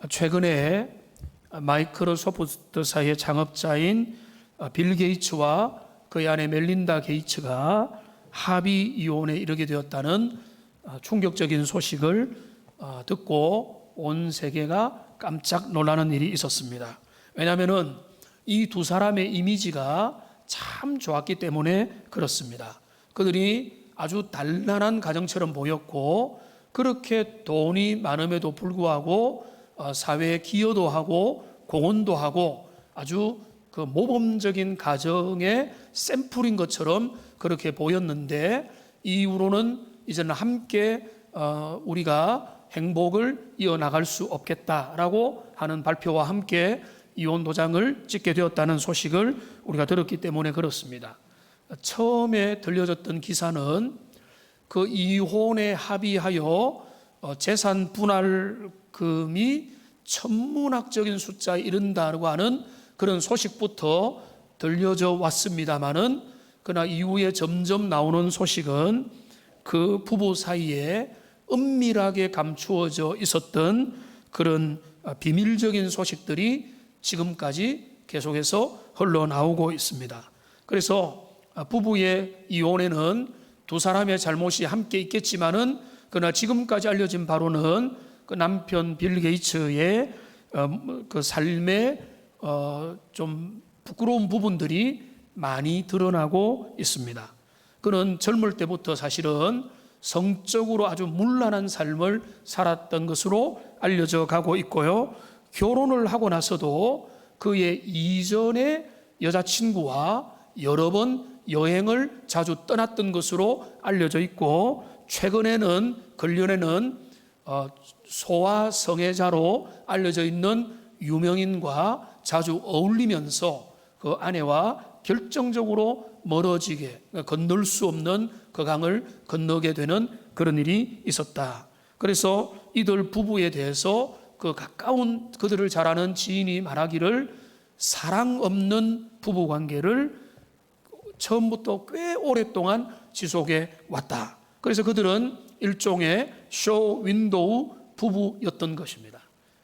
최근에 마이크로소프트사의 창업자인 빌 게이츠와 그의 아내 멜린다 게이츠가 합의 이혼에 이르게 되었다는 충격적인 소식을 듣고 온 세계가 깜짝 놀라는 일이 있었습니다. 왜냐하면 이 두 사람의 이미지가 참 좋았기 때문에 그렇습니다. 그들이 아주 단란한 가정처럼 보였고, 그렇게 돈이 많음에도 불구하고 사회에 기여도 하고 공헌도 하고 아주 그 모범적인 가정의 샘플인 것처럼 그렇게 보였는데, 이후로는 이제는 함께 우리가 행복을 이어나갈 수 없겠다라고 하는 발표와 함께 이혼 도장을 찍게 되었다는 소식을 우리가 들었기 때문에 그렇습니다. 처음에 들려졌던 기사는 그 이혼에 합의하여 재산 분할금이 천문학적인 숫자에 이른다고 하는 그런 소식부터 들려져 왔습니다마는, 그러나 이후에 점점 나오는 소식은 그 부부 사이에 은밀하게 감추어져 있었던 그런 비밀적인 소식들이 지금까지 계속해서 흘러나오고 있습니다. 그래서 부부의 이혼에는 두 사람의 잘못이 함께 있겠지만은, 그러나 지금까지 알려진 바로는 그 남편 빌 게이츠의 그 삶에 좀 부끄러운 부분들이 많이 드러나고 있습니다. 그는 젊을 때부터 사실은 성적으로 아주 문란한 삶을 살았던 것으로 알려져 가고 있고요. 결혼을 하고 나서도 그의 이전의 여자친구와 여러 번 여행을 자주 떠났던 것으로 알려져 있고, 최근에는 근련에는 소아성애자로 알려져 있는 유명인과 자주 어울리면서 그 아내와 결정적으로 멀어지게, 건널 수 없는 그 강을 건너게 되는 그런 일이 있었다. 그래서 이들 부부에 대해서 그 가까운 그들을 잘 아는 지인이 말하기를, 사랑 없는 부부 관계를 처음부터 꽤 오랫동안 지속해 왔다. 그래서 그들은 일종의 쇼 윈도우 부부였던 것입니다.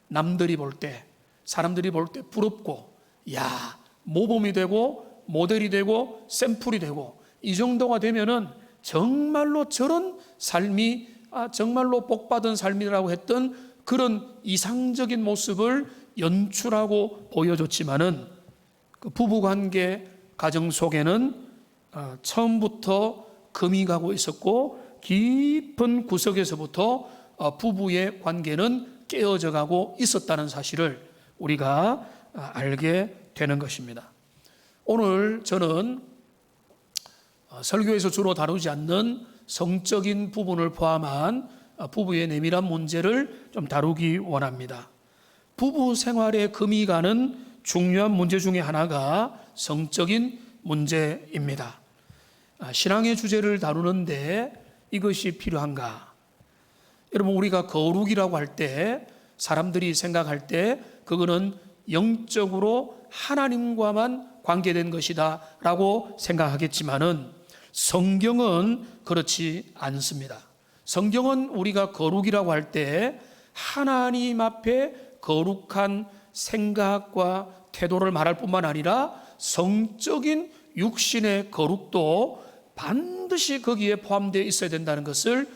남들이 볼 때, 사람들이 볼 때 부럽고, 야, 모범이 되고 모델이 되고 샘플이 되고, 이 정도가 되면은 정말로 저런 삶이 정말로 복받은 삶이라고 했던 그런 이상적인 모습을 연출하고 보여줬지만은, 그 부부관계 가정 속에는 처음부터 금이 가고 있었고, 깊은 구석에서부터 부부의 관계는 깨어져 가고 있었다는 사실을 우리가 알게 되는 것입니다. 오늘 저는 설교에서 주로 다루지 않는 성적인 부분을 포함한 부부의 내밀한 문제를 좀 다루기 원합니다. 부부 생활에 금이 가는 중요한 문제 중에 하나가 성적인 문제입니다. 신앙의 주제를 다루는데 이것이 필요한가? 여러분, 우리가 거룩이라고 할 때 사람들이 생각할 때 그거는 영적으로 하나님과만 관계된 것이다 라고 생각하겠지만은, 성경은 그렇지 않습니다. 성경은 우리가 거룩이라고 할 때 하나님 앞에 거룩한 생각과 태도를 말할 뿐만 아니라 성적인 육신의 거룩도 반드시 거기에 포함되어 있어야 된다는 것을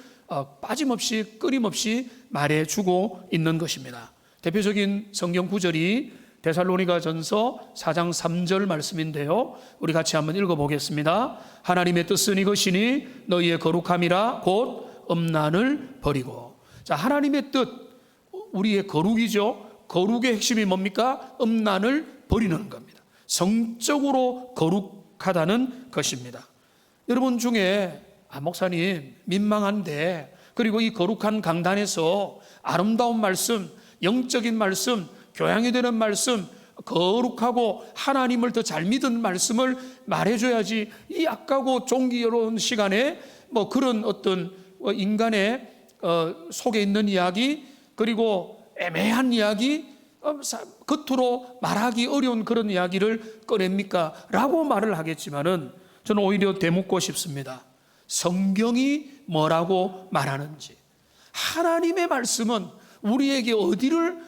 빠짐없이 끊임없이 말해주고 있는 것입니다. 대표적인 성경 구절이 데살로니가전서 4장 3절 말씀인데요, 우리 같이 한번 읽어보겠습니다. 하나님의 뜻은 이것이니 너희의 거룩함이라 곧 음란을 버리고. 자, 하나님의 뜻, 우리의 거룩이죠. 거룩의 핵심이 뭡니까? 음란을 버리는 겁니다. 성적으로 거룩하다는 것입니다. 여러분 중에 목사님 민망한데, 그리고 이 거룩한 강단에서 아름다운 말씀, 영적인 말씀, 교양이 되는 말씀, 거룩하고 하나님을 더 잘 믿은 말씀을 말해줘야지, 이 약하고 종기로운 시간에 뭐 그런 어떤 인간의 속에 있는 이야기, 그리고 애매한 이야기, 겉으로 말하기 어려운 그런 이야기를 꺼냅니까? 라고 말을 하겠지만은, 저는 오히려 되묻고 싶습니다. 성경이 뭐라고 말하는지. 하나님의 말씀은 우리에게 어디를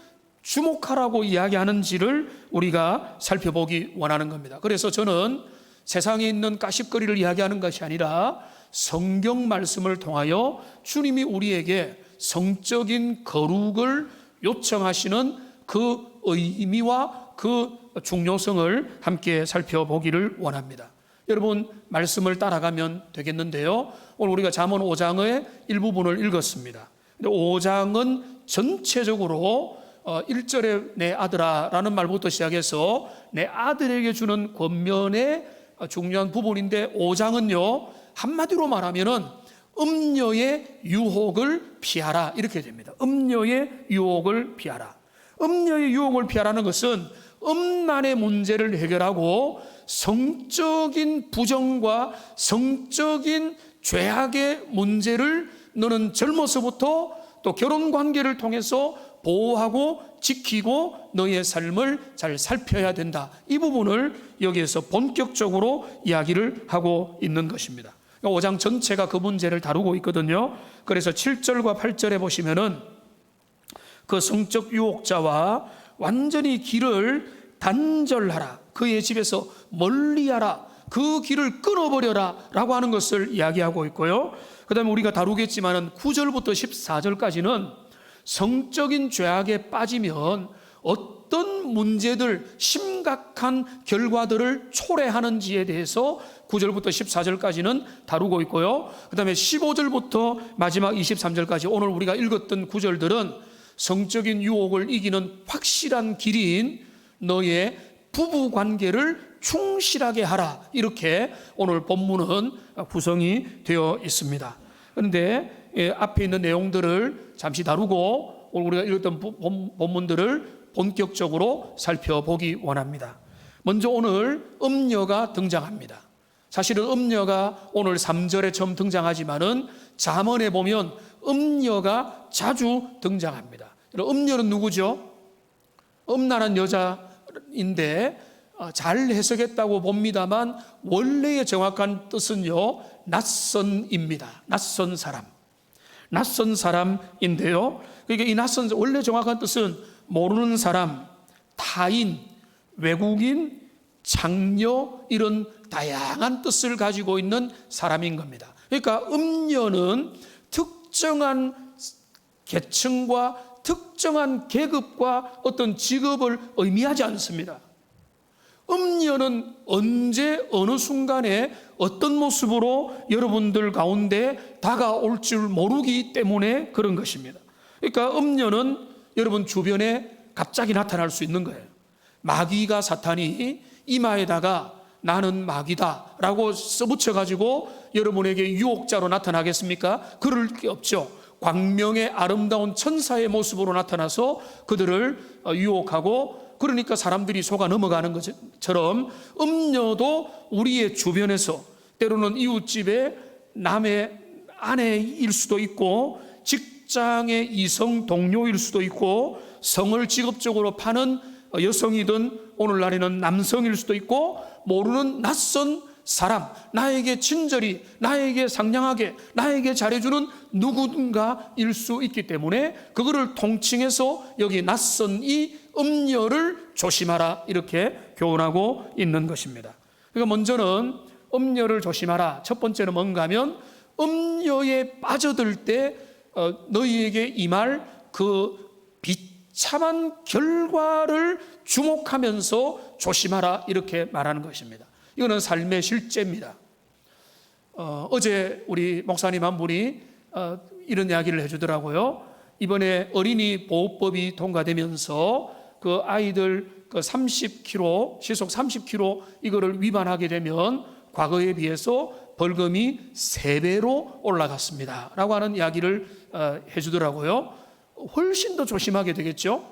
주목하라고 이야기하는지를 우리가 살펴보기 원하는 겁니다. 그래서 저는 세상에 있는 가십거리를 이야기하는 것이 아니라 성경 말씀을 통하여 주님이 우리에게 성적인 거룩을 요청하시는 그 의미와 그 중요성을 함께 살펴보기를 원합니다. 여러분, 말씀을 따라가면 되겠는데요, 오늘 우리가 잠언 5장의 일부분을 읽었습니다. 근데 5장은 전체적으로 1절에 내 아들아 라는 말부터 시작해서 내 아들에게 주는 권면의 중요한 부분인데, 5장은요 한마디로 말하면은 음녀의 유혹을 피하라 이렇게 됩니다. 음녀의 유혹을 피하라. 음녀의 유혹을 피하라는 것은 음란의 문제를 해결하고 성적인 부정과 성적인 죄악의 문제를 너는 젊어서부터 또 결혼관계를 통해서 보호하고 지키고 너의 삶을 잘 살펴야 된다. 이 부분을 여기에서 본격적으로 이야기를 하고 있는 것입니다. 5장 전체가 그 문제를 다루고 있거든요. 그래서 7절과 8절에 보시면은 그 성적 유혹자와 완전히 길을 단절하라, 그의 집에서 멀리하라, 그 길을 끊어버려라 라고 하는 것을 이야기하고 있고요. 그 다음에 우리가 다루겠지만은 9절부터 14절까지는 성적인 죄악에 빠지면 어떤 문제들, 심각한 결과들을 초래하는지에 대해서 9절부터 14절까지는 다루고 있고요. 그 다음에 15절부터 마지막 23절까지 오늘 우리가 읽었던 구절들은 성적인 유혹을 이기는 확실한 길인 너의 부부 관계를 충실하게 하라, 이렇게 오늘 본문은 구성이 되어 있습니다. 그런데 앞에 있는 내용들을 잠시 다루고 오늘 우리가 읽었던 본문들을 본격적으로 살펴보기 원합니다. 먼저 오늘 음녀가 등장합니다. 사실은 음녀가 오늘 3절에 처음 등장하지만은 잠언에 보면 음녀가 자주 등장합니다. 음녀는 누구죠? 음란한 여자인데 잘 해석했다고 봅니다만 원래의 정확한 뜻은요 낯선입니다. 낯선 사람, 낯선 사람인데요. 그러니까 이 낯선, 원래 정확한 뜻은 모르는 사람, 타인, 외국인, 장녀, 이런 다양한 뜻을 가지고 있는 사람인 겁니다. 그러니까 음녀는 특정한 계층과 특정한 계급과 어떤 직업을 의미하지 않습니다. 음녀는 언제 어느 순간에 어떤 모습으로 여러분들 가운데 다가올 줄 모르기 때문에 그런 것입니다. 그러니까 음녀는 여러분 주변에 갑자기 나타날 수 있는 거예요. 마귀가, 사탄이 이마에다가 나는 마귀다 라고 써붙여가지고 여러분에게 유혹자로 나타나겠습니까? 그럴 게 없죠. 광명의 아름다운 천사의 모습으로 나타나서 그들을 유혹하고, 그러니까 사람들이 속아 넘어가는 것처럼 음녀도 우리의 주변에서 때로는 이웃집의 남의 아내일 수도 있고 직장의 이성 동료일 수도 있고 성을 직업적으로 파는 여성이든 오늘날에는 남성일 수도 있고 모르는 낯선 사람, 나에게 친절히, 나에게 상냥하게, 나에게 잘해주는 누군가일 수 있기 때문에 그거를 통칭해서 여기 낯선 이 음녀를 조심하라, 이렇게 교훈하고 있는 것입니다. 그러니까 먼저는 음녀를 조심하라. 첫 번째는 뭔가 하면 음녀에 빠져들 때 너희에게 임할 그 비참한 결과를 주목하면서 조심하라, 이렇게 말하는 것입니다. 이거는 삶의 실제입니다. 어제 우리 목사님 한 분이 이런 이야기를 해주더라고요. 이번에 어린이 보호법이 통과되면서 그 아이들 그 30km, 시속 30km 이거를 위반하게 되면 과거에 비해서 벌금이 3배로 올라갔습니다 라고 하는 이야기를 해주더라고요. 훨씬 더 조심하게 되겠죠.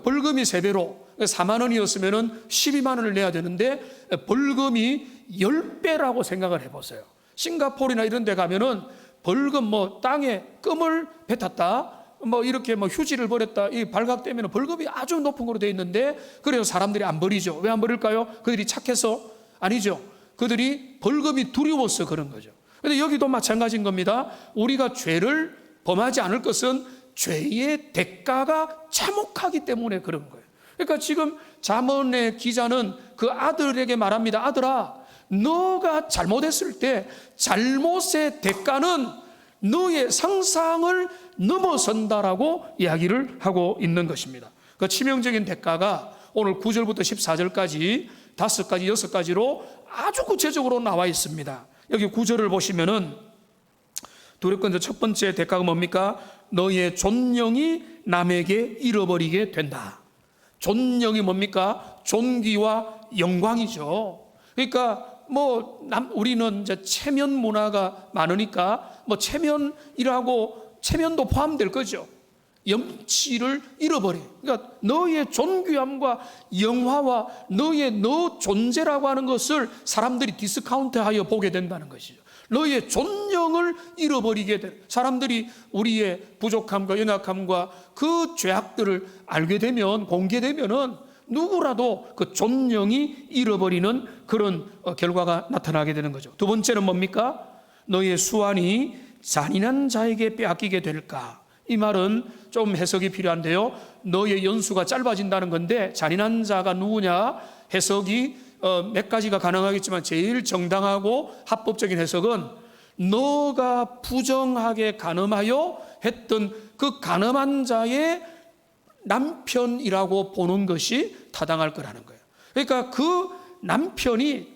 벌금이 3배로 4만 원이었으면 12만 원을 내야 되는데 벌금이 10배라고 생각을 해보세요. 싱가포르나 이런 데 가면은 벌금 뭐 땅에 끔을 뱉었다, 뭐 이렇게 뭐 휴지를 버렸다, 이 발각되면 벌금이 아주 높은 거로 되어 있는데 그래서 사람들이 안 버리죠. 왜 안 버릴까요? 그들이 착해서? 아니죠. 그들이 벌금이 두려워서 그런 거죠. 그런데 여기도 마찬가지인 겁니다. 우리가 죄를 범하지 않을 것은 죄의 대가가 참혹하기 때문에 그런 거예요. 그러니까 지금 잠언의 기자는 그 아들에게 말합니다. 아들아, 너가 잘못했을 때 잘못의 대가는 너의 상상을 넘어선다라고 이야기를 하고 있는 것입니다. 그 치명적인 대가가 오늘 9절부터 14절까지 5가지, 6가지로 아주 구체적으로 나와 있습니다. 여기 9절을 보시면은 두렵건대 첫 번째 대가가 뭡니까? 너의 존영이 남에게 잃어버리게 된다. 존영이 뭡니까? 존귀와 영광이죠. 그러니까 우리는 이제 체면 문화가 많으니까 체면도 포함될 거죠. 염치를 잃어버려. 그러니까 너의 존귀함과 영화와 너 존재라고 하는 것을 사람들이 디스카운트하여 보게 된다는 것이죠. 너의 존영을 잃어버리게 돼. 사람들이 우리의 부족함과 연약함과 그 죄악들을 알게 되면, 공개되면은 누구라도 그 존영이 잃어버리는 그런 결과가 나타나게 되는 거죠. 두 번째는 뭡니까? 너의 수완이 잔인한 자에게 빼앗기게 될까? 이 말은 좀 해석이 필요한데요. 너의 연수가 짧아진다는 건데, 잔인한 자가 누구냐? 해석이 몇 가지가 가능하겠지만 제일 정당하고 합법적인 해석은 너가 부정하게 간음하여 했던 그 간음한 자의 남편이라고 보는 것이 타당할 거라는 거예요. 그러니까 그 남편이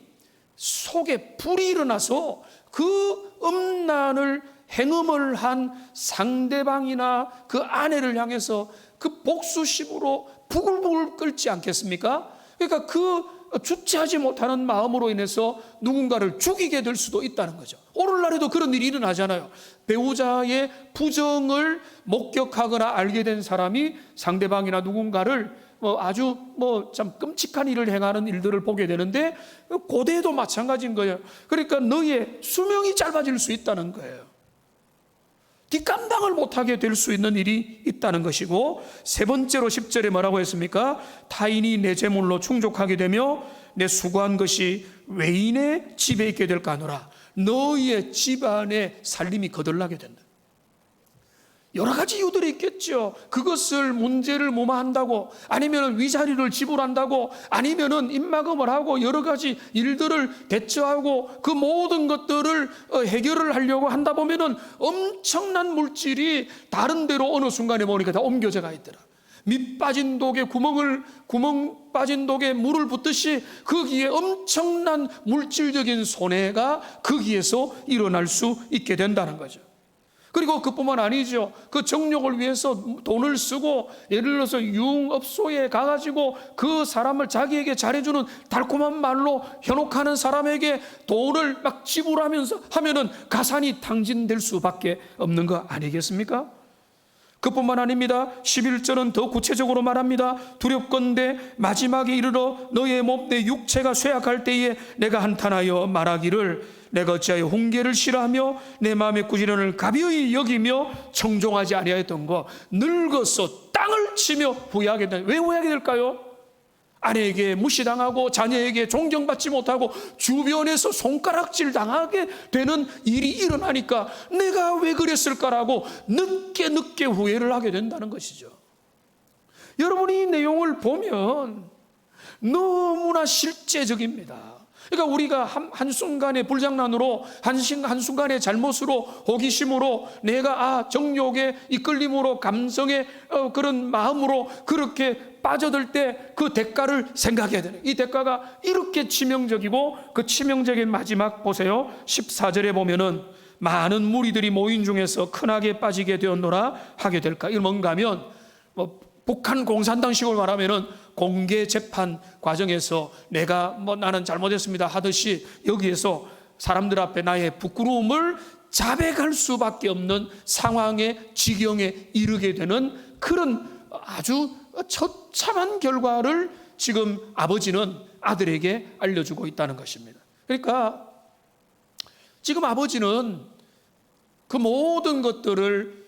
속에 불이 일어나서 그 음란을 행음을 한 상대방이나 그 아내를 향해서 그 복수심으로 부글부글 끓지 않겠습니까? 그러니까 그 주체하지 못하는 마음으로 인해서 누군가를 죽이게 될 수도 있다는 거죠. 오늘날에도 그런 일이 일어나잖아요. 배우자의 부정을 목격하거나 알게 된 사람이 상대방이나 누군가를 아주 참 끔찍한 일을 행하는 일들을 보게 되는데, 고대에도 마찬가지인 거예요. 그러니까 너의 수명이 짧아질 수 있다는 거예요. 뒷감당을 못하게 될 수 있는 일이 있다는 것이고, 세 번째로 10절에 뭐라고 했습니까? 타인이 내 재물로 충족하게 되며 내 수고한 것이 외인의 집에 있게 될까 하노라. 너희의 집안에 살림이 거덜나게 된다. 여러 가지 이유들이 있겠죠. 그것을 문제를 무마한다고, 아니면 위자료를 지불한다고, 아니면 입막음을 하고 여러 가지 일들을 대처하고 그 모든 것들을 해결을 하려고 한다 보면은 엄청난 물질이 다른 데로 어느 순간에 보니까 다 옮겨져가 있더라. 밑 빠진 독에 구멍 빠진 독에 물을 붓듯이 거기에 엄청난 물질적인 손해가 거기에서 일어날 수 있게 된다는 거죠. 그리고 그뿐만 아니죠. 그 정욕을 위해서 돈을 쓰고, 예를 들어서 유흥업소에 가가지고 그 사람을 자기에게 잘해주는 달콤한 말로 현혹하는 사람에게 돈을 막 지불하면서 하면은 가산이 탕진될 수밖에 없는 거 아니겠습니까? 그뿐만 아닙니다. 11절은 더 구체적으로 말합니다. 두렵건대 마지막에 이르러 너의 몸 내 육체가 쇠약할 때에 내가 한탄하여 말하기를 내가 어찌하여 훈계를 싫어하며 내 마음의 구지런을 가벼이 여기며 청종하지 아니하였던 거, 늙어서 땅을 치며 후회하게 된다. 왜 후회하게 될까요? 아내에게 무시당하고 자녀에게 존경받지 못하고 주변에서 손가락질 당하게 되는 일이 일어나니까 내가 왜 그랬을까라고 늦게 후회를 하게 된다는 것이죠. 여러분이 이 내용을 보면 너무나 실제적입니다. 그러니까 우리가 한순간의 불장난으로, 한순간의 잘못으로, 호기심으로, 내가 정욕의 이끌림으로, 감성의 그런 마음으로 그렇게 빠져들 때 그 대가를 생각해야 되는, 이 대가가 이렇게 치명적이고, 그 치명적인 마지막 보세요. 14절에 보면은 많은 무리들이 모인 중에서 큰악에 빠지게 되었노라 하게 될까. 이건 뭔가 하면 북한 공산당식으로 말하면은 공개 재판 과정에서 내가 나는 잘못했습니다 하듯이 여기에서 사람들 앞에 나의 부끄러움을 자백할 수밖에 없는 상황에, 지경에 이르게 되는 그런 아주 처참한 결과를 지금 아버지는 아들에게 알려주고 있다는 것입니다. 그러니까 지금 아버지는 그 모든 것들을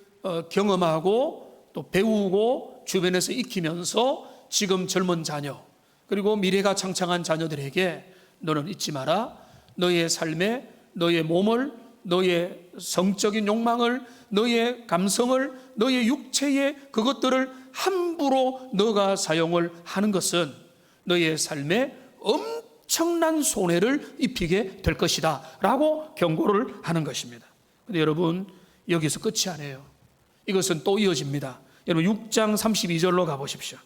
경험하고 또 배우고 주변에서 익히면서 지금 젊은 자녀, 그리고 미래가 창창한 자녀들에게 너는 잊지 마라. 너의 삶에 너의 몸을 너의 성적인 욕망을, 너의 감성을, 너의 육체의 그것들을 함부로 너가 사용을 하는 것은 너의 삶에 엄청난 손해를 입히게 될 것이다 라고 경고를 하는 것입니다. 근데 여러분, 여기서 끝이 아니에요. 이것은 또 이어집니다. 여러분 6장 32절로 가보십시오.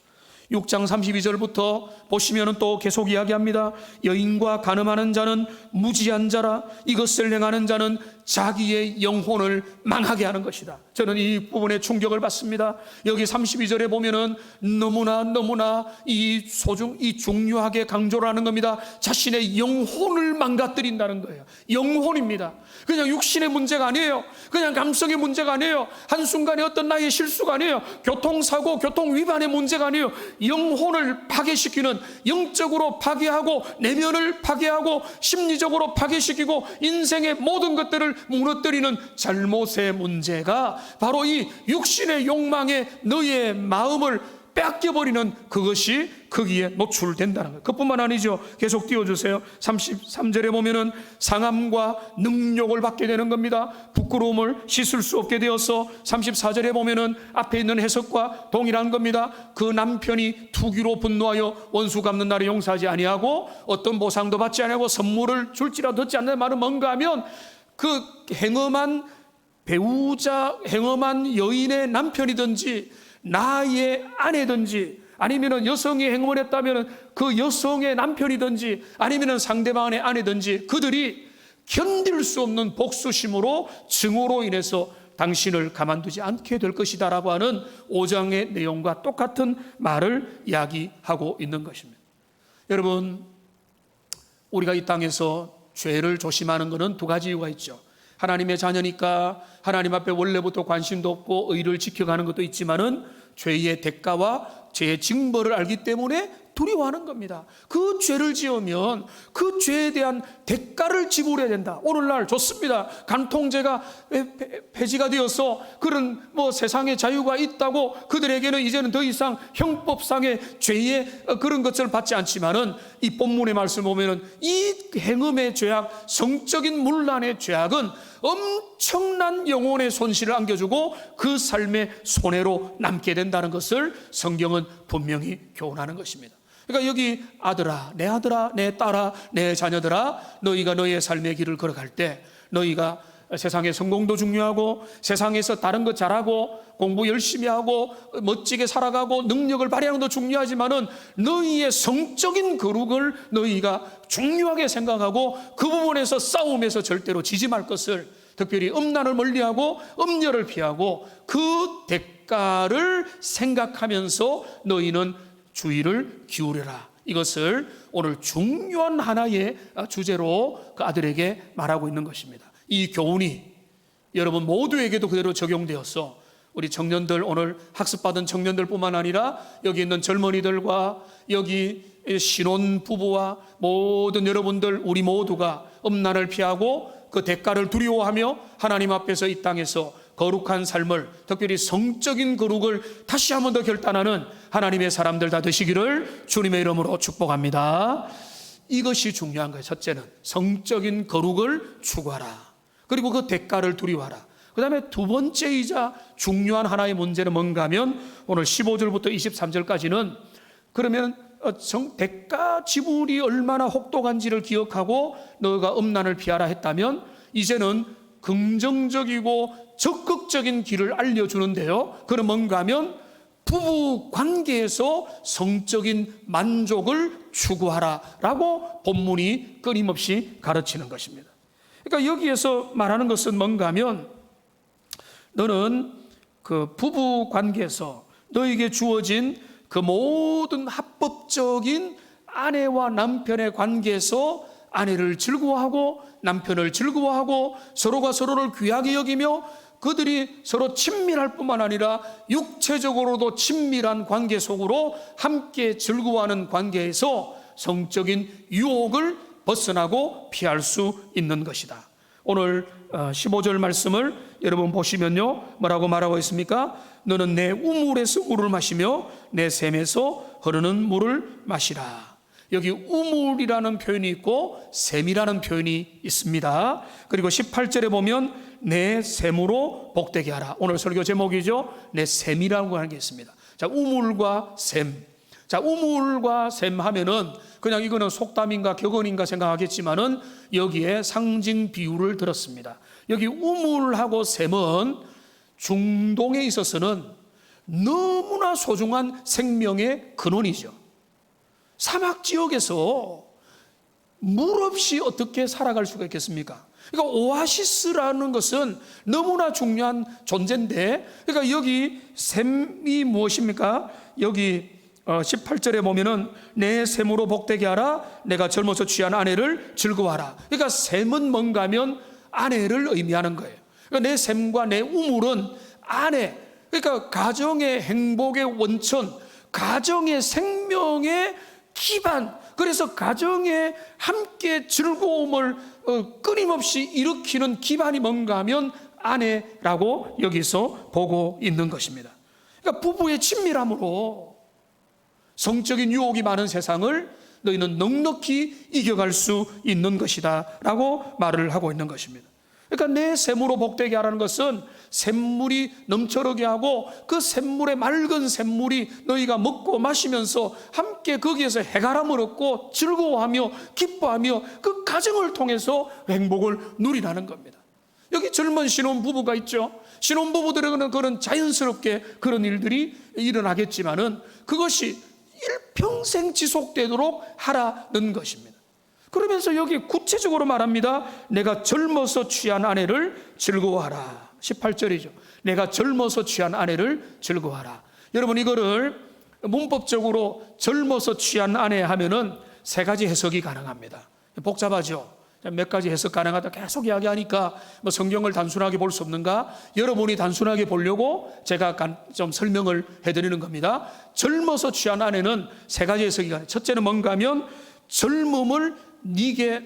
6장 32절부터 보시면 또 계속 이야기합니다. 여인과 간음하는 자는 무지한 자라, 이것을 행하는 자는 자기의 영혼을 망하게 하는 것이다. 저는 이 부분에 충격을 받습니다. 여기 32절에 보면은 너무나 이 중요하게 강조를 하는 겁니다. 자신의 영혼을 망가뜨린다는 거예요. 영혼입니다. 그냥 육신의 문제가 아니에요. 그냥 감성의 문제가 아니에요. 한순간에 어떤 나의 실수가 아니에요. 교통사고, 교통위반의 문제가 아니에요. 영혼을 파괴시키는, 영적으로 파괴하고 내면을 파괴하고 심리적으로 파괴시키고 인생의 모든 것들을 무너뜨리는 잘못의 문제가 바로 이 육신의 욕망에 너의 마음을 뺏겨버리는 그것이 거기에 노출된다는 거예요. 그뿐만 아니죠. 계속 띄워주세요. 33절에 보면은 상함과 능욕을 받게 되는 겁니다. 부끄러움을 씻을 수 없게 되어서 34절에 보면은 앞에 있는 해석과 동일한 겁니다. 그 남편이 투기로 분노하여 원수 갚는 날에 용서하지 아니하고 어떤 보상도 받지 아니하고 선물을 줄지라도 듣지 않는 말은 뭔가 하면 그 행엄한 배우자, 행엄한 여인의 남편이든지 나의 아내든지 아니면 여성이 행음을 했다면 그 여성의 남편이든지 아니면 상대방의 아내든지 그들이 견딜 수 없는 복수심으로 증오로 인해서 당신을 가만두지 않게 될 것이다 라고 하는 5장의 내용과 똑같은 말을 이야기하고 있는 것입니다. 여러분, 우리가 이 땅에서 죄를 조심하는 것은 두 가지 이유가 있죠. 하나님의 자녀니까 하나님 앞에 원래부터 관심도 없고 의를 지켜가는 것도 있지만은 죄의 대가와 죄의 징벌을 알기 때문에 두려워하는 겁니다. 그 죄를 지으면 그 죄에 대한 대가를 지불해야 된다. 오늘날 좋습니다. 간통죄가 폐지가 되어서 그런 세상에 자유가 있다고 그들에게는 이제는 더 이상 형법상의 죄의 그런 것을 받지 않지만은 이 본문의 말씀 보면은 이 행음의 죄악, 성적인 문란의 죄악은 엄청난 영혼의 손실을 안겨주고 그 삶의 손해로 남게 된다는 것을 성경은 분명히 교훈하는 것입니다. 그러니까 여기 아들아, 내 딸아, 내 자녀들아, 너희가 너희의 삶의 길을 걸어갈 때 너희가 세상의 성공도 중요하고 세상에서 다른 것 잘하고 공부 열심히 하고 멋지게 살아가고 능력을 발휘하는 것도 중요하지만은 너희의 성적인 거룩을 너희가 중요하게 생각하고 그 부분에서 싸움에서 절대로 지지 말 것을, 특별히 음란을 멀리하고 음녀를 피하고 그 대가를 생각하면서 너희는 주의를 기울여라. 이것을 오늘 중요한 하나의 주제로 그 아들에게 말하고 있는 것입니다. 이 교훈이 여러분 모두에게도 그대로 적용되어서 우리 청년들, 오늘 학습받은 청년들뿐만 아니라 여기 있는 젊은이들과 여기 신혼부부와 모든 여러분들, 우리 모두가 음란을 피하고 그 대가를 두려워하며 하나님 앞에서 이 땅에서 거룩한 삶을, 특별히 성적인 거룩을 다시 한 번 더 결단하는 하나님의 사람들 다 되시기를 주님의 이름으로 축복합니다. 이것이 중요한 거예요. 첫째는 성적인 거룩을 추구하라. 그리고 그 대가를 두려워하라. 그 다음에 두 번째이자 중요한 하나의 문제는 뭔가 하면 오늘 15절부터 23절까지는 그러면 대가 지불이 얼마나 혹독한지를 기억하고 너가 음란을 피하라 했다면 이제는 긍정적이고 적극적인 길을 알려주는데요. 그럼 뭔가 하면 부부 관계에서 성적인 만족을 추구하라 라고 본문이 끊임없이 가르치는 것입니다. 그러니까 여기에서 말하는 것은 뭔가 하면 너는 그 부부 관계에서 너에게 주어진 그 모든 합법적인 아내와 남편의 관계에서 아내를 즐거워하고 남편을 즐거워하고 서로가 서로를 귀하게 여기며 그들이 서로 친밀할 뿐만 아니라 육체적으로도 친밀한 관계 속으로 함께 즐거워하는 관계에서 성적인 유혹을 벗어나고 피할 수 있는 것이다. 오늘 15절 말씀을 여러분 보시면요, 뭐라고 말하고 있습니까? 너는 내 우물에서 물을 마시며 내 샘에서 흐르는 물을 마시라. 여기 우물이라는 표현이 있고 셈이라는 표현이 있습니다. 그리고 18절에 보면 내 셈으로 복되게 하라. 오늘 설교 제목이죠. 내 셈이라고 하는 게 있습니다. 자, 우물과 셈. 자, 우물과 셈 하면은 그냥 이거는 속담인가 격언인가 생각하겠지만은 여기에 상징 비유를 들었습니다. 여기 우물하고 셈은 중동에 있어서는 너무나 소중한 생명의 근원이죠. 사막 지역에서 물 없이 어떻게 살아갈 수가 있겠습니까? 그러니까 오아시스라는 것은 너무나 중요한 존재인데, 그러니까 여기 셈이 무엇입니까? 여기 18절에 보면은 내 셈으로 복되게 하라. 내가 젊어서 취한 아내를 즐거워하라. 그러니까 셈은 뭔가 하면 아내를 의미하는 거예요. 그러니까 내 셈과 내 우물은 아내, 그러니까 가정의 행복의 원천, 가정의 생명의 기반, 그래서 가정에 함께 즐거움을 끊임없이 일으키는 기반이 뭔가 하면 아내라고 여기서 보고 있는 것입니다. 그러니까 부부의 친밀함으로 성적인 유혹이 많은 세상을 너희는 넉넉히 이겨갈 수 있는 것이다 라고 말을 하고 있는 것입니다. 그러니까 내 샘으로 복되게 하라는 것은 샘물이 넘쳐나게 하고 그 샘물의 맑은 샘물이 너희가 먹고 마시면서 함께 거기에서 해가람을 얻고 즐거워하며 기뻐하며 그 가정을 통해서 행복을 누리라는 겁니다. 여기 젊은 신혼부부가 있죠. 신혼부부들에게는 그런 자연스럽게 그런 일들이 일어나겠지만은 그것이 일평생 지속되도록 하라는 것입니다. 그러면서 여기 구체적으로 말합니다. 내가 젊어서 취한 아내를 즐거워하라. 18절이죠. 내가 젊어서 취한 아내를 즐거워하라. 여러분, 이거를 문법적으로 젊어서 취한 아내 하면은 세 가지 해석이 가능합니다. 복잡하죠. 몇 가지 해석 가능하다 계속 이야기하니까 뭐 성경을 단순하게 볼 수 없는가? 여러분이 단순하게 보려고 제가 좀 설명을 해드리는 겁니다. 젊어서 취한 아내는 세 가지 해석이 가능해요. 첫째는 뭔가 하면 젊음을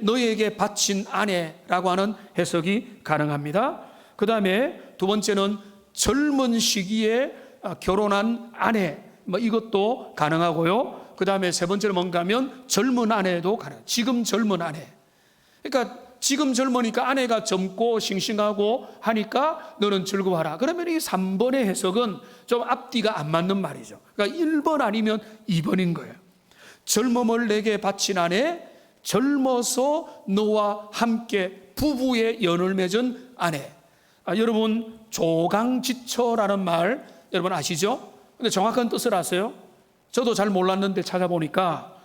너에게 바친 아내라고 하는 해석이 가능합니다. 그 다음에 두 번째는 젊은 시기에 결혼한 아내, 뭐 이것도 가능하고요. 그 다음에 세 번째는 뭔가 하면 젊은 아내도 가능해요. 지금 젊은 아내. 그러니까 지금 젊으니까 아내가 젊고 싱싱하고 하니까 너는 즐거워하라. 그러면 이 3번의 해석은 좀 앞뒤가 안 맞는 말이죠. 그러니까 1번 아니면 2번인 거예요. 젊음을 내게 바친 아내, 젊어서 너와 함께 부부의 연을 맺은 아내. 여러분, 조강지처라는 말 여러분 아시죠? 근데 정확한 뜻을 아세요? 저도 잘 몰랐는데 찾아보니까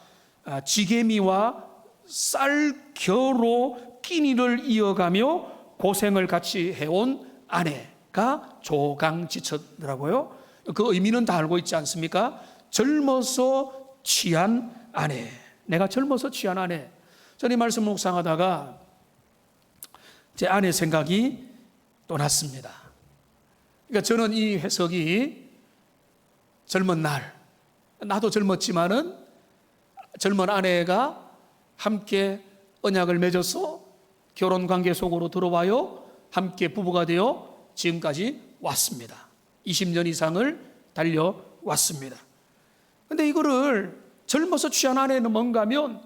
지게미와 쌀겨로 끼니를 이어가며 고생을 같이 해온 아내가 조강지처더라고요. 그 의미는 다 알고 있지 않습니까? 젊어서 취한 아내. 내가 젊어서 취한 아내. 저는 이 말씀 묵상하다가 제 아내 생각이 또 났습니다. 그러니까 저는 이 해석이 젊은 날, 나도 젊었지만은 젊은 아내가 함께 언약을 맺어서 결혼 관계 속으로 들어와요. 함께 부부가 되어 지금까지 왔습니다. 20년 이상을 달려왔습니다. 근데 이거를 젊어서 취한 아내는 뭔가 하면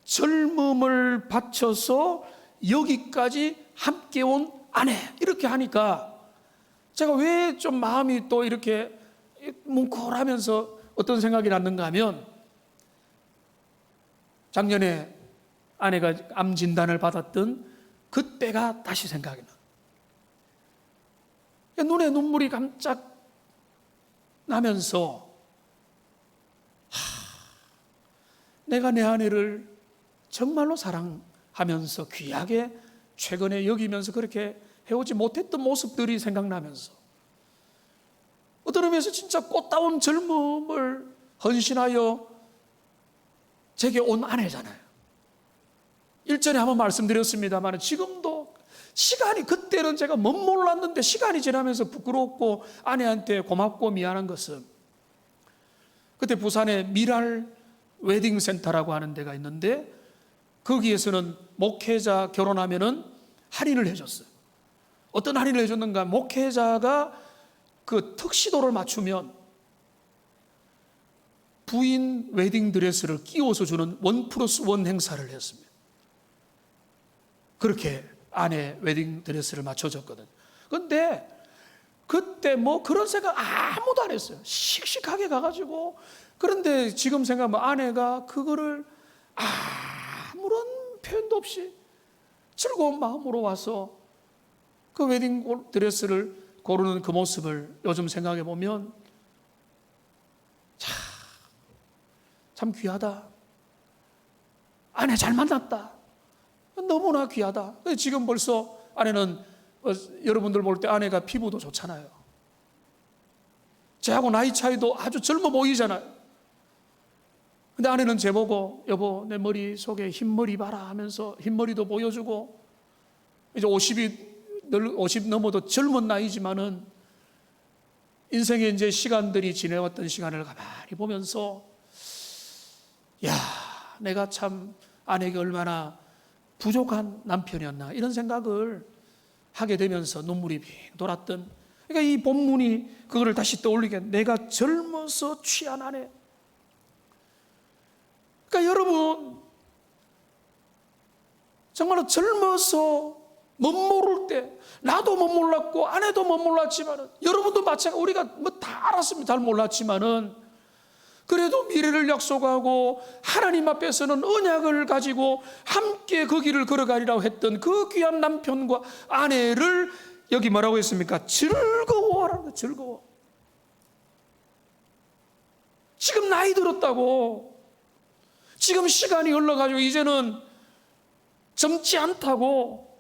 젊음을 바쳐서 여기까지 함께 온 아내, 이렇게 하니까 제가 왜 좀 마음이 또 이렇게 뭉클하면서 어떤 생각이 났는가 하면 작년에 아내가 암 진단을 받았던 그때가 다시 생각이 나. 눈에 눈물이 깜짝 나면서 내가 내 아내를 정말로 사랑하면서 귀하게 최근에 여기면서 그렇게 해오지 못했던 모습들이 생각나면서 어떤 의미에서 진짜 꽃다운 젊음을 헌신하여 제게 온 아내잖아요. 일전에 한번 말씀드렸습니다만 지금도 시간이, 그때는 제가 못 몰랐는데 시간이 지나면서 부끄럽고 아내한테 고맙고 미안한 것은 그때 부산에 미랄 웨딩센터라고 하는 데가 있는데 거기에서는 목회자 결혼하면은 할인을 해줬어요. 어떤 할인을 해줬는가? 목회자가 그 턱시도를 맞추면 부인 웨딩드레스를 끼워서 주는 1+1 행사를 했습니다. 그렇게 아내 웨딩드레스를 맞춰줬거든요. 그런데 그때 뭐 그런 생각 아무도 안 했어요. 씩씩하게 가가지고. 그런데 지금 생각하면 아내가 그거를 아무런 표현도 없이 즐거운 마음으로 와서 그 웨딩 드레스를 고르는 그 모습을 요즘 생각해 보면 참 귀하다. 아내 잘 만났다. 너무나 귀하다. 지금 벌써 아내는 여러분들 볼 때 아내가 피부도 좋잖아요. 저하고 나이 차이도 아주 젊어 보이잖아요. 근데 아내는 제보고 여보 내 머리 속에 흰머리 봐라 하면서 흰머리도 보여주고 이제 50 넘어도 젊은 나이지만은 인생의 이제 시간들이 지내왔던 시간을 가만히 보면서 야 내가 참 아내에게 얼마나 부족한 남편이었나 이런 생각을 하게 되면서 눈물이 빙 돌았던 그러니까 이 본문이 그거를 다시 떠올리게 내가 젊어서 취한 아내. 그러니까 여러분 정말로 젊어서 못 모를 때 나도 못 몰랐고 아내도 못 몰랐지만은 여러분도 마찬가지 우리가 뭐 다 알았으면 잘 몰랐지만은 그래도 미래를 약속하고 하나님 앞에서는 언약을 가지고 함께 그 길을 걸어가리라고 했던 그 귀한 남편과 아내를 여기 뭐라고 했습니까? 즐거워하라는 거예요. 즐거워. 지금 나이 들었다고 지금 시간이 흘러가지고 이제는 젊지 않다고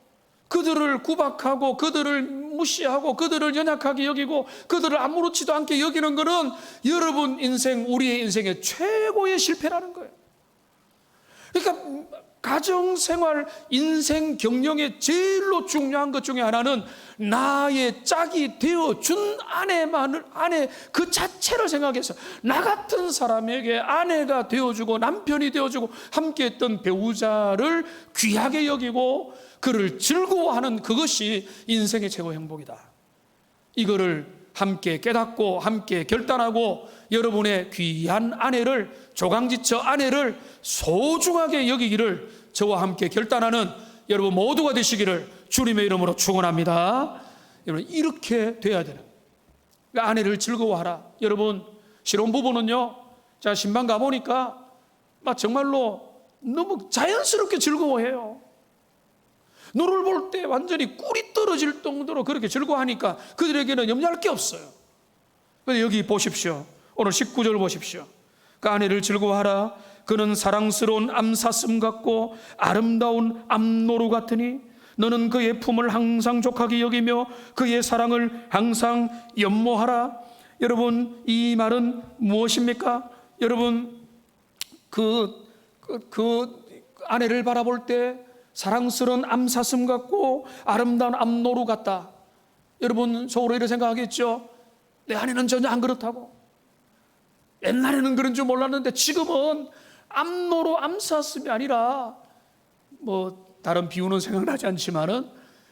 그들을 구박하고 그들을 무시하고 그들을 연약하게 여기고 그들을 아무렇지도 않게 여기는 것은 여러분 인생 우리의 인생의 최고의 실패라는 거예요. 그러니까 가정생활 인생 경영의 제일로 중요한 것 중에 하나는 나의 짝이 되어준 아내 그 자체를 생각해서 나 같은 사람에게 아내가 되어주고 남편이 되어주고 함께했던 배우자를 귀하게 여기고 그를 즐거워하는 그것이 인생의 최고 행복이다. 이거를 함께 깨닫고 함께 결단하고 여러분의 귀한 아내를 조강지처 아내를 소중하게 여기기를 저와 함께 결단하는 여러분 모두가 되시기를 주님의 이름으로 축원합니다. 여러분 이렇게 돼야 되는 그러니까 아내를 즐거워하라. 여러분 신혼부부는요 자 신방 가보니까 막 정말로 너무 자연스럽게 즐거워해요. 눈을 볼 때 완전히 꿀이 떨어질 정도로 그렇게 즐거워하니까 그들에게는 염려할 게 없어요. 그런데 여기 보십시오. 오늘 19절 보십시오. 그 아내를 즐거워하라. 그는 사랑스러운 암사슴 같고 아름다운 암노루 같으니 너는 그의 품을 항상 족하게 여기며 그의 사랑을 항상 연모하라. 여러분 이 말은 무엇입니까? 여러분 그 아내를 바라볼 때 사랑스러운 암사슴 같고 아름다운 암노루 같다. 여러분 속으로 이렇게 생각하겠죠. 내 아내는 전혀 안 그렇다고. 옛날에는 그런 줄 몰랐는데 지금은 암노루 암사슴이 아니라 뭐 다른 비유는 생각나지 않지만은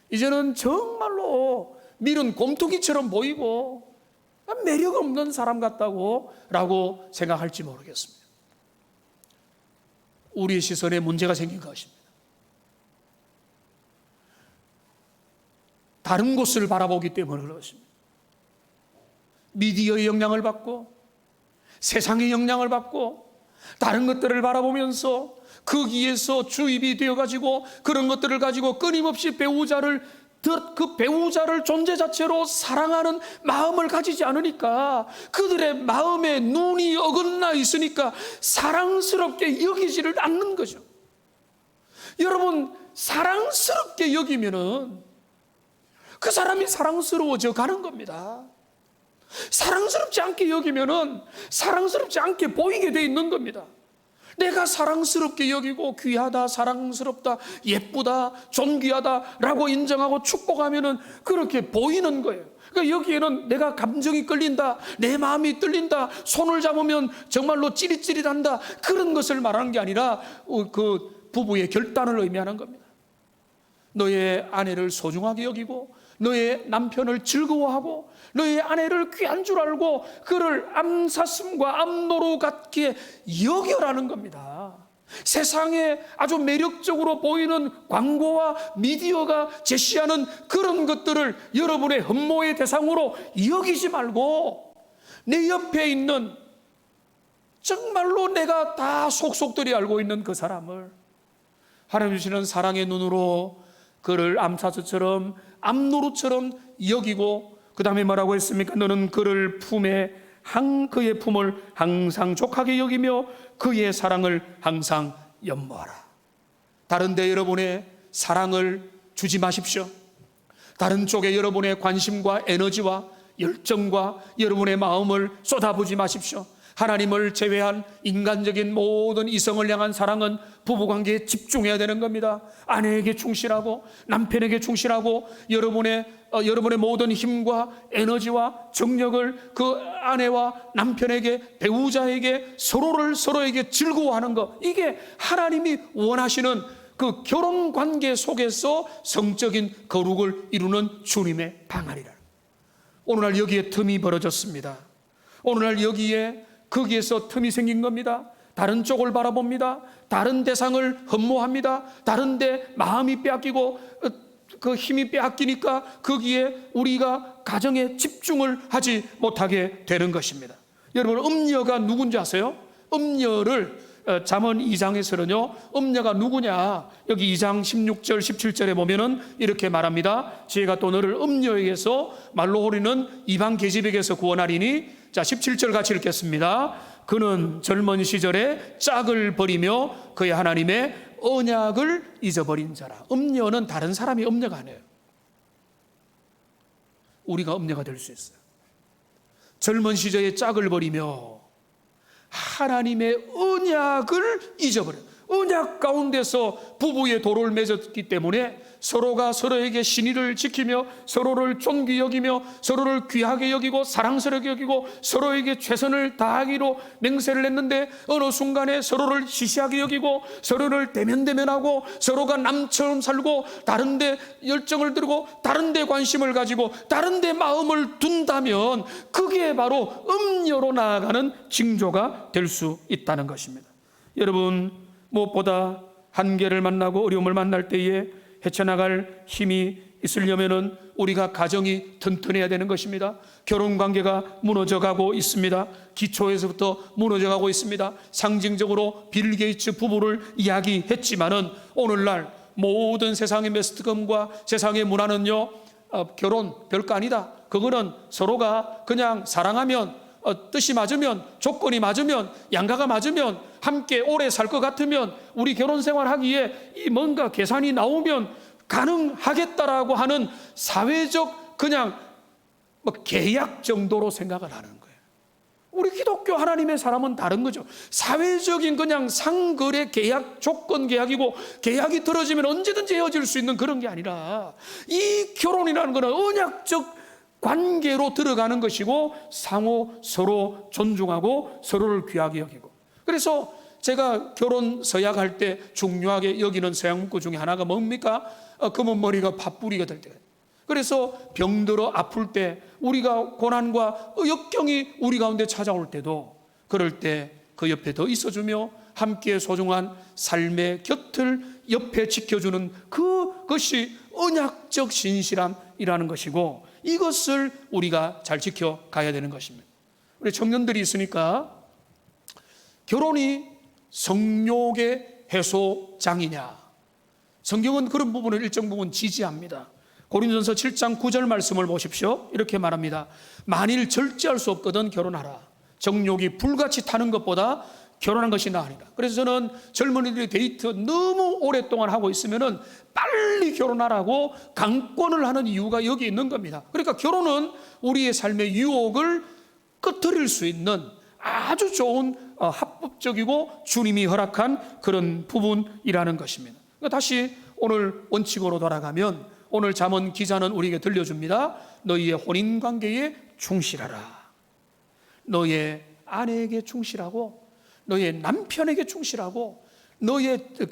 이제는 정말로 밀은 곰투기처럼 보이고 매력 없는 사람 같다고 라고 생각할지 모르겠습니다. 우리의 시선에 문제가 생긴 것입니다. 다른 곳을 바라보기 때문에 그렇습니다. 미디어의 영향을 받고 세상의 영향을 받고 다른 것들을 바라보면서 거기에서 주입이 되어가지고 그런 것들을 가지고 끊임없이 그 배우자를 존재 자체로 사랑하는 마음을 가지지 않으니까 그들의 마음에 눈이 어긋나 있으니까 사랑스럽게 여기지를 않는 거죠. 여러분 사랑스럽게 여기면은 그 사람이 사랑스러워져 가는 겁니다. 사랑스럽지 않게 여기면은 사랑스럽지 않게 보이게 돼 있는 겁니다. 내가 사랑스럽게 여기고 귀하다, 사랑스럽다, 예쁘다, 존귀하다라고 인정하고 축복하면은 그렇게 보이는 거예요. 그러니까 여기에는 내가 감정이 끌린다, 내 마음이 뚫린다, 손을 잡으면 정말로 찌릿찌릿한다 그런 것을 말하는 게 아니라 그 부부의 결단을 의미하는 겁니다. 너의 아내를 소중하게 여기고 너의 남편을 즐거워하고 너의 아내를 귀한 줄 알고 그를 암사슴과 암노루 같게 여겨라는 겁니다. 세상에 아주 매력적으로 보이는 광고와 미디어가 제시하는 그런 것들을 여러분의 흠모의 대상으로 여기지 말고 내 옆에 있는 정말로 내가 다 속속들이 알고 있는 그 사람을 하나님 주시는 사랑의 눈으로 그를 암사슴처럼 암노루처럼 여기고 그 다음에 뭐라고 했습니까? 너는 그를 그의 품을 항상 족하게 여기며 그의 사랑을 항상 연모하라. 다른 데 여러분의 사랑을 주지 마십시오. 다른 쪽에 여러분의 관심과 에너지와 열정과 여러분의 마음을 쏟아부지 마십시오. 하나님을 제외한 인간적인 모든 이성을 향한 사랑은 부부관계에 집중해야 되는 겁니다. 아내에게 충실하고 남편에게 충실하고 여러분의 모든 힘과 에너지와 정력을 그 아내와 남편에게, 배우자에게, 서로에게 즐거워하는 것, 이게 하나님이 원하시는 그 결혼 관계 속에서 성적인 거룩을 이루는 주님의 방안이라. 오늘날 여기에 틈이 벌어졌습니다. 오늘날 거기에서 틈이 생긴 겁니다. 다른 쪽을 바라봅니다. 다른 대상을 흠모합니다. 다른 데 마음이 빼앗기고 그 힘이 빼앗기니까 거기에 우리가 가정에 집중을 하지 못하게 되는 것입니다. 여러분, 음녀가 누군지 아세요? 음녀를 잠언 2장에서는요, 음녀가 누구냐? 여기 2장 16절 17절에 보면은 이렇게 말합니다. 지혜가 또 너를 음녀에게서 말로 호리는 이방 계집에게서 구원하리니. 자, 17절 같이 읽겠습니다. 그는 젊은 시절에 짝을 버리며 그의 하나님의 언약을 잊어버린 자라. 음녀는 다른 사람이 음녀가 아니에요. 우리가 음녀가 될 수 있어요. 젊은 시절에 짝을 버리며 하나님의 언약을 잊어버려요. 언약 가운데서 부부의 도를 맺었기 때문에 서로가 서로에게 신의를 지키며 서로를 존귀 여기며 서로를 귀하게 여기고 사랑스럽게 여기고 서로에게 최선을 다하기로 맹세를 했는데 어느 순간에 서로를 시시하게 여기고 서로를 대면대면하고 서로가 남처럼 살고 다른 데 열정을 들고 다른 데 관심을 가지고 다른 데 마음을 둔다면 그게 바로 음녀로 나아가는 징조가 될 수 있다는 것입니다. 여러분, 무엇보다 한계를 만나고 어려움을 만날 때에 헤쳐나갈 힘이 있으려면은 우리가 가정이 튼튼해야 되는 것입니다. 결혼 관계가 무너져가고 있습니다. 기초에서부터 무너져가고 있습니다. 상징적으로 빌 게이츠 부부를 이야기했지만은 오늘날 모든 세상의 매스컴과 세상의 문화는요, 결혼 별거 아니다. 그거는 서로가 그냥 사랑하면 뜻이 맞으면, 조건이 맞으면, 양가가 맞으면, 함께 오래 살 것 같으면, 우리 결혼 생활하기에 이 뭔가 계산이 나오면 가능하겠다라고 하는 사회적 그냥 계약 정도로 생각을 하는 거예요. 우리 기독교 하나님의 사람은 다른 거죠. 사회적인 그냥 상거래 계약, 조건 계약이고 계약이 들어지면 언제든지 헤어질 수 있는 그런 게 아니라 이 결혼이라는 것은 언약적 관계로 들어가는 것이고 상호 서로 존중하고 서로를 귀하게 여기고. 그래서 제가 결혼 서약할 때 중요하게 여기는 서약 문구 중에 하나가 뭡니까? 검은 머리가 팥뿌리가 될 때. 그래서 병들어 아플 때 우리가 고난과 역경이 우리 가운데 찾아올 때도 그럴 때 그 옆에 더 있어주며 함께 소중한 삶의 곁을 옆에 지켜주는 그것이 언약적 신실함이라는 것이고 이것을 우리가 잘 지켜가야 되는 것입니다. 우리 청년들이 있으니까 결혼이 성욕의 해소장이냐? 성경은 그런 부분을 일정 부분 지지합니다. 고린도전서 7장 9절 말씀을 보십시오. 이렇게 말합니다. 만일 절제할 수 없거든 결혼하라. 정욕이 불같이 타는 것보다 결혼한 것이 나으리라. 그래서 저는 젊은이들이 데이트 너무 오랫동안 하고 있으면은 빨리 결혼하라고 강권을 하는 이유가 여기 있는 겁니다. 그러니까 결혼은 우리의 삶의 유혹을 끄트릴 수 있는 아주 좋은 합법적이고 주님이 허락한 그런 부분이라는 것입니다. 그러니까 다시 오늘 원칙으로 돌아가면 오늘 잠언 기자는 우리에게 들려줍니다. 너희의 혼인관계에 충실하라. 너의 아내에게 충실하고 너의 남편에게 충실하고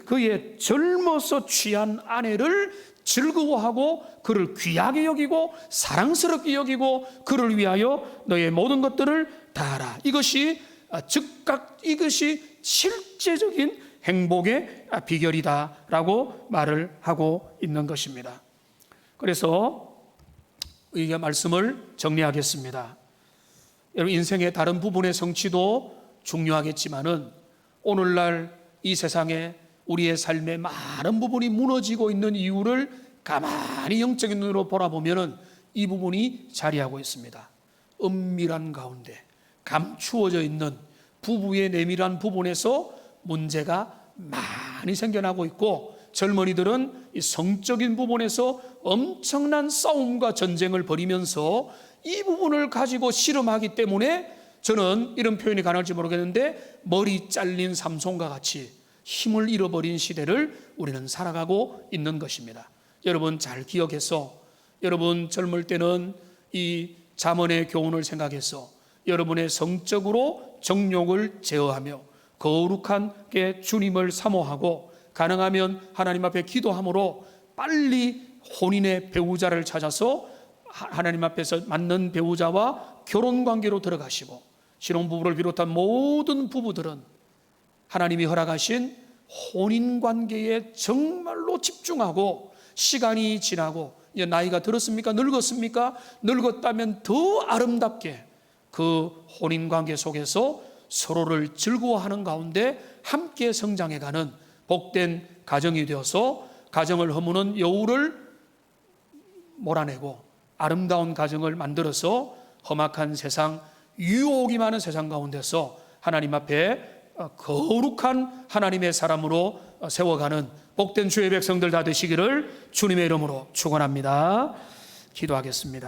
그의 젊어서 취한 아내를 즐거워하고 그를 귀하게 여기고 사랑스럽게 여기고 그를 위하여 너의 모든 것들을 다하라. 이것이 즉각, 이것이 실제적인 행복의 비결이다라고 말을 하고 있는 것입니다. 그래서 이 말씀을 정리하겠습니다. 여러분, 인생의 다른 부분의 성취도 중요하겠지만은 오늘날 이 세상에 우리의 삶의 많은 부분이 무너지고 있는 이유를 가만히 영적인 눈으로 바라보면은 이 부분이 자리하고 있습니다. 은밀한 가운데 감추어져 있는 부부의 내밀한 부분에서 문제가 많이 생겨나고 있고, 젊은이들은 이 성적인 부분에서 엄청난 싸움과 전쟁을 벌이면서 이 부분을 가지고 씨름하기 때문에 저는 이런 표현이 가능할지 모르겠는데 머리 잘린 삼손과 같이 힘을 잃어버린 시대를 우리는 살아가고 있는 것입니다. 여러분 잘 기억해서, 여러분 젊을 때는 이 잠언의 교훈을 생각해서 여러분의 성적으로 정욕을 제어하며 거룩하게 주님을 사모하고 가능하면 하나님 앞에 기도함으로 빨리 혼인의 배우자를 찾아서 하나님 앞에서 맞는 배우자와 결혼관계로 들어가시고, 신혼부부를 비롯한 모든 부부들은 하나님이 허락하신 혼인관계에 정말로 집중하고, 시간이 지나고 이제 나이가 들었습니까? 늙었습니까? 늙었다면 더 아름답게 그 혼인관계 속에서 서로를 즐거워하는 가운데 함께 성장해가는 복된 가정이 되어서 가정을 허무는 여우를 몰아내고 아름다운 가정을 만들어서 험악한 세상, 유혹이 많은 세상 가운데서 하나님 앞에 거룩한 하나님의 사람으로 세워가는 복된 주의 백성들 다 되시기를 주님의 이름으로 축원합니다. 기도하겠습니다.